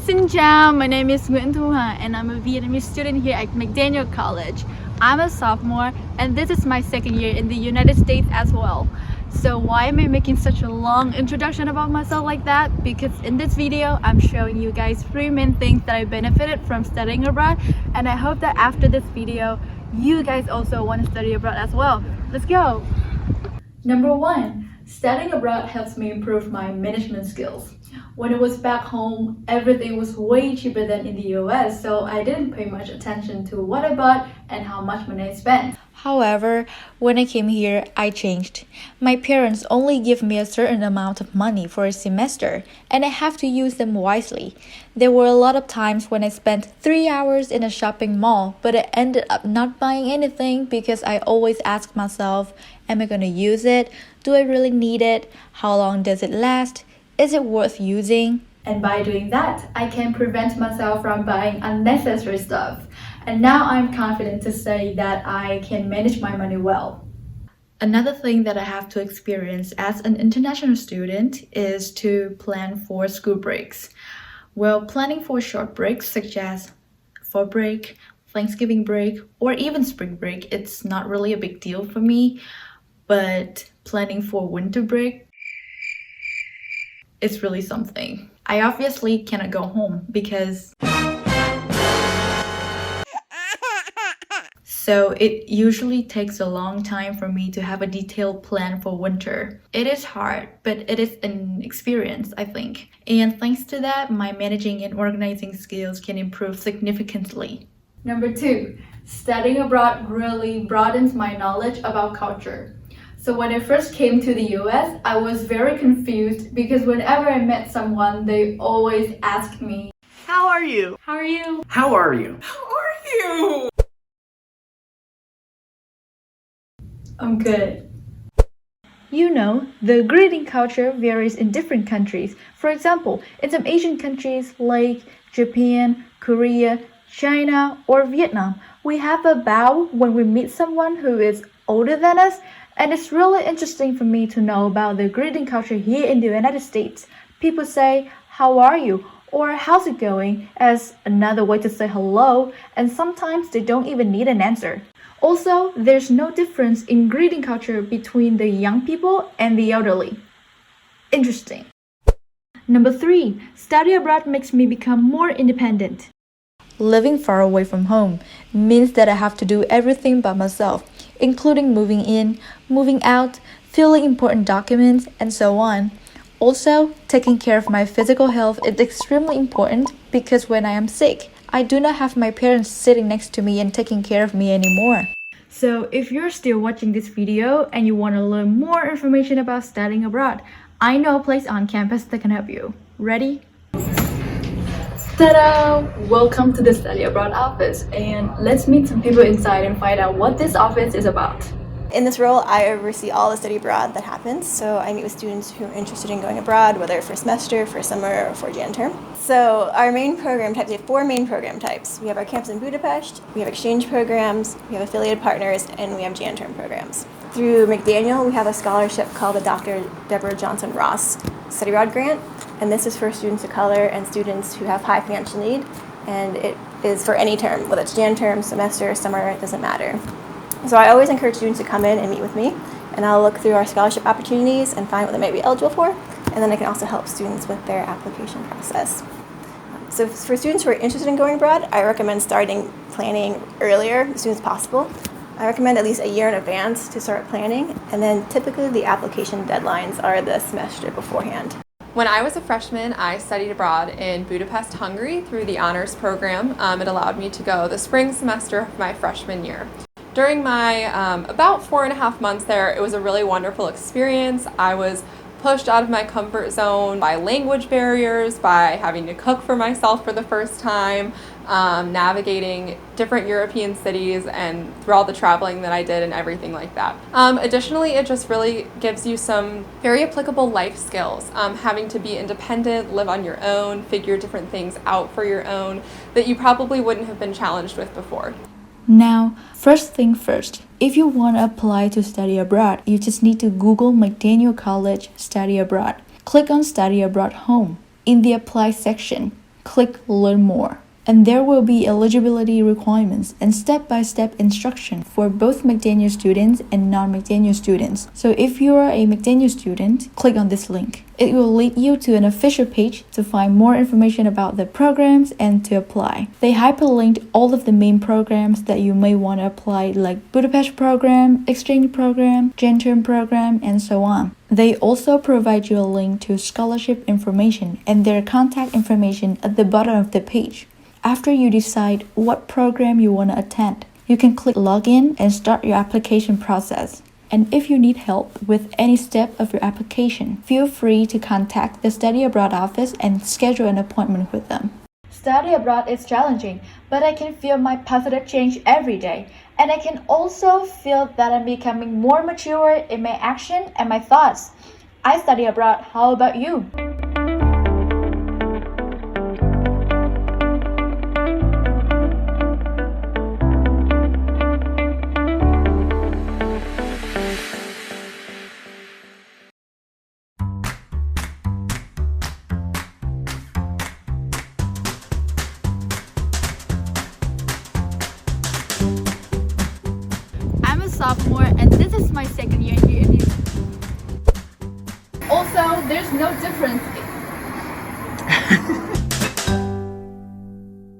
Xin chào, my name is Nguyễn Thu Hà and I'm a Vietnamese student here at McDaniel College. I'm a sophomore and this is my second year in the United States as well. So why am I making such a long introduction about myself like that? Because in this video, I'm showing you guys 3 main things that I benefited from studying abroad, and I hope that after this video, you guys also want to study abroad as well. Let's go! Number 1. Studying abroad helps me improve my management skills. When I was back home, everything was way cheaper than in the US, so I didn't pay much attention to what I bought and how much money I spent. However, when I came here, I changed. My parents only give me a certain amount of money for a semester, and I have to use them wisely. There were a lot of times when I spent 3 hours in a shopping mall, but I ended up not buying anything because I always ask myself, am I going to use it? Do I really need it? How long does it last? Is it worth using? And by doing that, I can prevent myself from buying unnecessary stuff. And now I'm confident to say that I can manage my money well. Another thing that I have to experience as an international student is to plan for school breaks. Well, planning for short breaks such as fall break, Thanksgiving break, or even spring break, it's not really a big deal for me. But planning for winter break, it's really something. I obviously cannot go home because so it usually takes a long time for me to have a detailed plan for winter. It is hard, but it is an experience, I think. And thanks to that, my managing and organizing skills can improve significantly. Number 2, studying abroad really broadens my knowledge about culture. So when I first came to the US, I was very confused because whenever I met someone, they always asked me, How are you? "How are you?" How are you? How are you? I'm good. You know, the greeting culture varies in different countries. For example, in some Asian countries like Japan, Korea, China, or Vietnam, we have a bow when we meet someone who is older than us. And it's really interesting for me to know about the greeting culture here in the United States. People say, "How are you?" or "How's it going?" as another way to say hello, and sometimes they don't even need an answer. Also, there's no difference in greeting culture between the young people and the elderly. Interesting. Number 3, study abroad makes me become more independent. Living far away from home means that I have to do everything by myself, including moving in, moving out, filling important documents, and so on. Also, taking care of my physical health is extremely important because when I am sick, I do not have my parents sitting next to me and taking care of me anymore. So if you're still watching this video and you want to learn more information about studying abroad, I know a place on campus that can help you. Ready? Ta-da! Welcome to the Study Abroad office, and let's meet some people inside and find out what this office is about. In this role, I oversee all the study abroad that happens, so I meet with students who are interested in going abroad, whether for a semester, for summer, or for Jan term. So our main program types, we have 4 main program types. We have our campus in Budapest, we have exchange programs, we have affiliated partners, and we have Jan term programs. Through McDaniel, we have a scholarship called the Dr. Deborah Johnson Ross Study Abroad Grant, and this is for students of color and students who have high financial need, and it is for any term, whether it's Jan term, semester, summer, it doesn't matter. So I always encourage students to come in and meet with me, and I'll look through our scholarship opportunities and find what they might be eligible for, and then I can also help students with their application process. So for students who are interested in going abroad, I recommend starting planning earlier, as soon as possible. I recommend at least a year in advance to start planning, and then typically the application deadlines are the semester beforehand. When I was a freshman, I studied abroad in Budapest, Hungary through the honors program. It allowed me to go the spring semester of my freshman year. During my about 4.5 months there, it was a really wonderful experience. I was pushed out of my comfort zone by language barriers, by having to cook for myself for the first time, navigating different European cities and through all the traveling that I did and everything like that. Additionally, it just really gives you some very applicable life skills, having to be independent, live on your own, figure different things out for your own that you probably wouldn't have been challenged with before. Now, first thing first, if you want to apply to study abroad, you just need to Google McDaniel College Study Abroad. Click on Study Abroad Home. In the Apply section, Click Learn More. And there will be eligibility requirements and step-by-step instruction for both McDaniel students and non-McDaniel students. So if you are a McDaniel student, click on this link. It will lead you to an official page to find more information about the programs and to apply. They hyperlinked all of the main programs that you may want to apply, like Budapest program, exchange program, Gen-term program, and so on. They also provide you a link to scholarship information and their contact information at the bottom of the page. After you decide what program you want to attend, you can click Login and start your application process. And if you need help with any step of your application, feel free to contact the Study Abroad office and schedule an appointment with them. Study abroad is challenging, but I can feel my positive change every day. And I can also feel that I'm becoming more mature in my action and my thoughts. I study abroad. How about you? I'm a sophomore and this is my second year here in New York. Also, there's no difference